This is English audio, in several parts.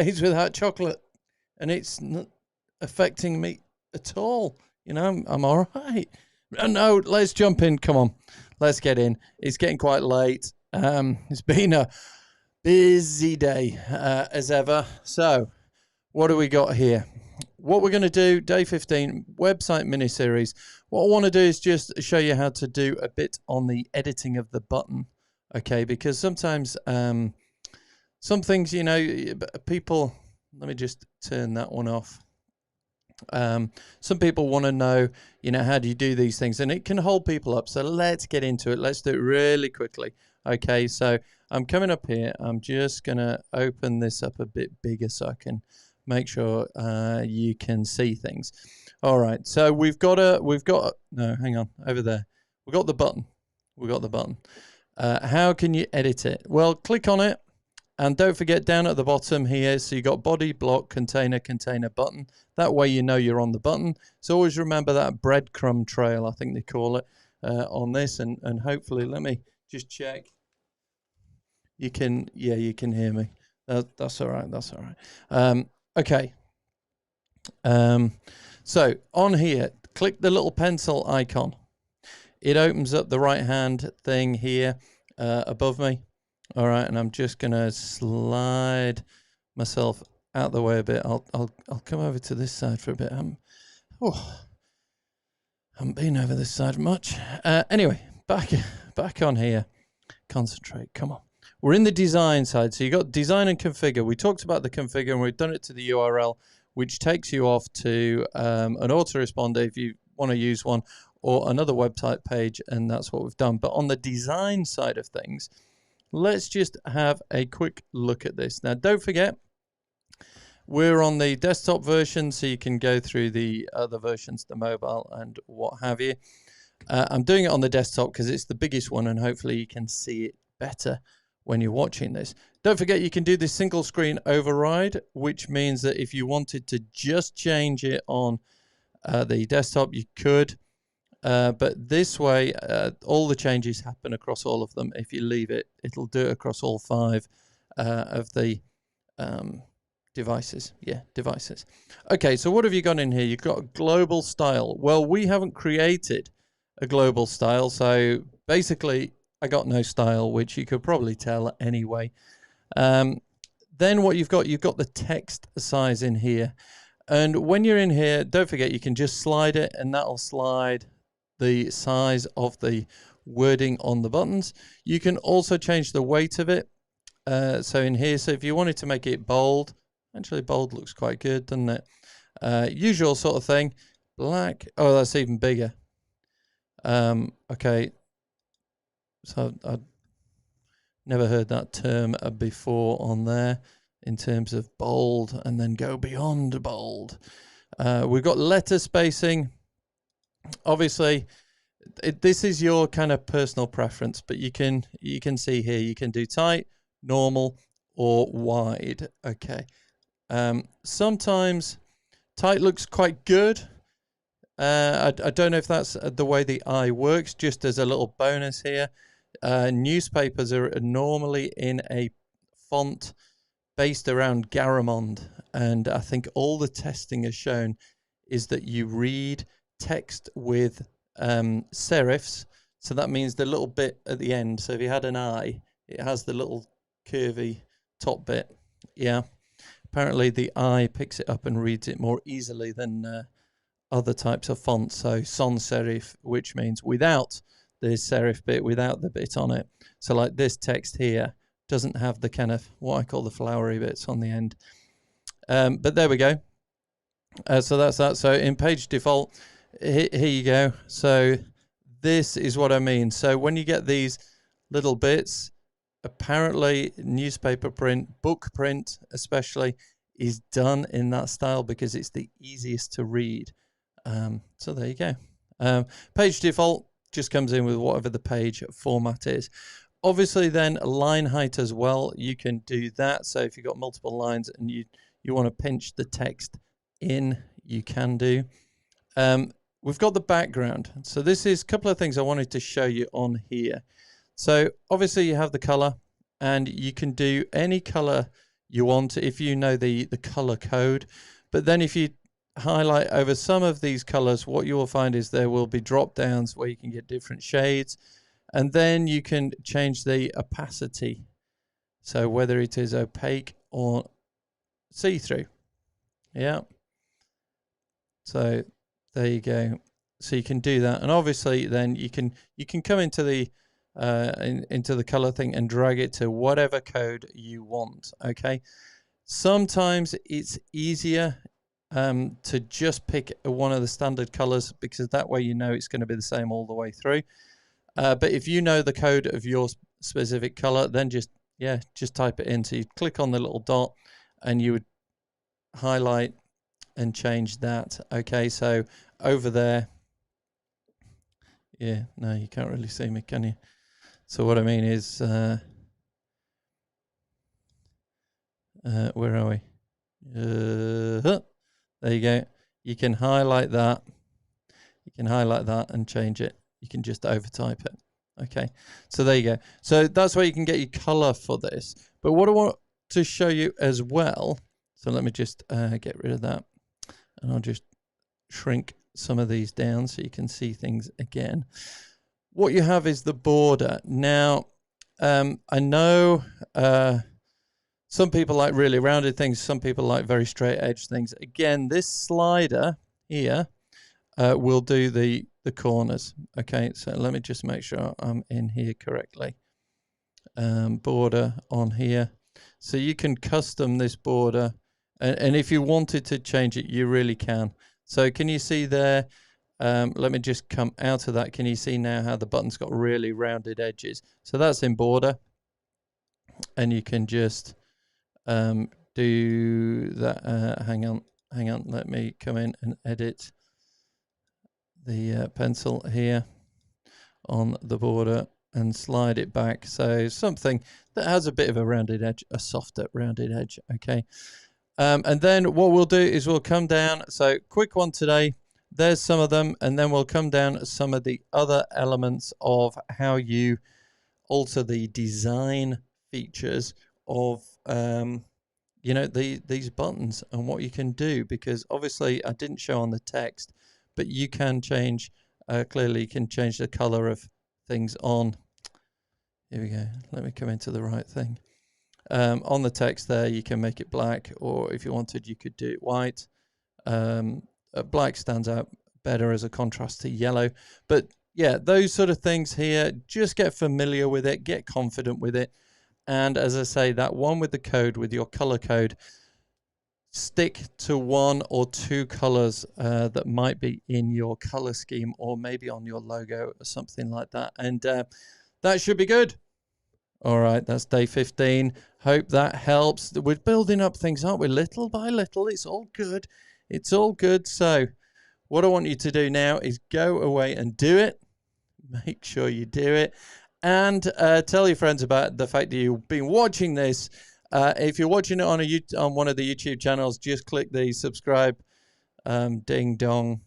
It's without chocolate, and it's not affecting me at all. You know, I'm all right. No, let's jump in. Come on, let's get in. It's getting quite late. It's been a busy day as ever. So, what do we got here? What we're going to do, day 15, website mini-series. What I want to do is just show you how to do a bit on the editing of the button, okay? Because sometimes some things, you know, people, let me just turn that one off. Some people want to know, you know, how do you do these things? And it can hold people up. So let's get into it. Let's do it really quickly. Okay, so I'm coming up here. I'm just going to open this up a bit bigger so I can make sure you can see things. All right, so we've got no, hang on, over there. We've got the button. How can you edit it? Well, click on it. And don't forget down at the bottom here, so you got body, block, container, button. That way you know you're on the button. So always remember that breadcrumb trail, I think they call it, on this. And hopefully, let me just check. You can hear me. That's all right. Okay. So on here, click the little pencil icon. It opens up the right-hand thing here above me. All right, and I'm just gonna slide myself out the way a bit. I'll come over to this side for a bit. Haven't been over this side much. Anyway, back on here. Concentrate. Come on. We're in the design side, so you got design and configure. We talked about the configure, and we've done it to the URL, which takes you off to an autoresponder if you want to use one, or another website page, and that's what we've done. But on the design side of things, let's just have a quick look at this. Now, don't forget, we're on the desktop version, so you can go through the other versions, the mobile and what have you. I'm doing it on the desktop because it's the biggest one, and hopefully you can see it better when you're watching this. Don't forget, you can do this single screen override, which means that if you wanted to just change it on the desktop, you could. But this way, all the changes happen across all of them. If you leave it, it'll do it across all 5 of the devices. Yeah, devices. Okay, so what have you got in here? You've got a global style. Well, we haven't created a global style, so basically I got no style, which you could probably tell anyway. Then what you've got the text size in here. And when you're in here, don't forget, you can just slide it, and that'll slide the size of the wording on the buttons. You can also change the weight of it. So in here, so if you wanted to make it bold, actually bold looks quite good, doesn't it? Usual sort of thing. Black, oh, that's even bigger. Okay, so I've never heard that term before on there in terms of bold and then go beyond bold. We've got letter spacing. Obviously, this is your kind of personal preference, but you can see here, you can do tight, normal, or wide. Okay. Sometimes tight looks quite good. I don't know if that's the way the eye works. Just as a little bonus here, newspapers are normally in a font based around Garamond, and I think all the testing has shown is that you read text with serifs, so that means the little bit at the end. So if you had an eye, it has the little curvy top bit. Yeah, apparently the eye picks it up and reads it more easily than other types of fonts. So sans serif, which means without the serif bit, without the bit on it. So like this text here doesn't have the kind of what I call the flowery bits on the end. But there we go. So that's that. So in page default, here you go. So this is what I mean. So when you get these little bits, apparently newspaper print, book print especially, is done in that style because it's the easiest to read. So there you go. Page default just comes in with whatever the page format is. Obviously then line height as well, you can do that. So if you've got multiple lines and you want to pinch the text in, you can do. We've got the background. So this is a couple of things I wanted to show you on here. So obviously you have the color, and you can do any color you want if you know the color code. But then if you highlight over some of these colors, what you will find is there will be drop downs where you can get different shades, and then you can change the opacity. So whether it is opaque or see-through. Yeah. So there you go. So you can do that, and obviously then you can come into the into the color thing and drag it to whatever code you want. Okay. Sometimes it's easier to just pick one of the standard colors, because that way you know it's going to be the same all the way through. But if you know the code of your specific color, then just type it in. So you click on the little dot and you would highlight and change that. Okay, so over there, yeah, no, you can't really see me, can you? So what I mean is, where are we? There you go. You can highlight that. You can highlight that and change it. You can just overtype it. Okay, so there you go. So that's where you can get your color for this. But what I want to show you as well, so let me just get rid of that, and I'll just shrink some of these down so you can see things again. What you have is the border. Now, I know some people like really rounded things. Some people like very straight edge things. Again, this slider here will do the corners. Okay, so let me just make sure I'm in here correctly. Border on here. So you can custom this border. And if you wanted to change it, you really can. So can you see there? Let me just come out of that. Can you see now how the button's got really rounded edges? So that's in border. And you can just do that. Hang on. Let me come in and edit the pencil here on the border and slide it back. So something that has a bit of a rounded edge, a softer rounded edge. Okay. And then what we'll do is we'll come down. So quick one today. There's some of them, and then we'll come down some of the other elements of how you alter the design features of you know, these buttons and what you can do, because obviously I didn't show on the text, but you can change clearly you can change the color of things on. Here we go. Let me come into the right thing. On the text there, you can make it black, or if you wanted, you could do it white. Black stands out better as a contrast to yellow. But yeah, those sort of things here, just get familiar with it, get confident with it. And as I say, that one with the code, with your color code, stick to one or two colors that might be in your color scheme, or maybe on your logo or something like that. And that should be good. All right, that's day 15. Hope that helps. We're building up things, aren't we? Little by little. It's all good. It's all good. So what I want you to do now is go away and do it. Make sure you do it. And tell your friends about the fact that you've been watching this. If you're watching it on one of the YouTube channels, just click the subscribe, ding dong,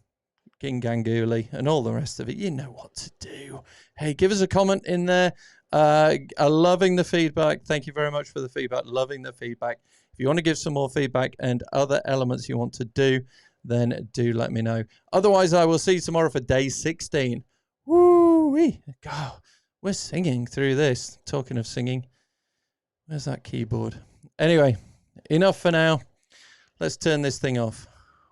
ginganguli, and all the rest of it. You know what to do. Hey, give us a comment in there. Loving the feedback. Thank you very much for the feedback. Loving the feedback. If you want to give some more feedback and other elements you want to do, then do let me know. Otherwise, I will see you tomorrow for day 16. Woo-wee. God, we're singing through this. Talking of singing, where's that keyboard? Anyway, enough for now. Let's turn this thing off.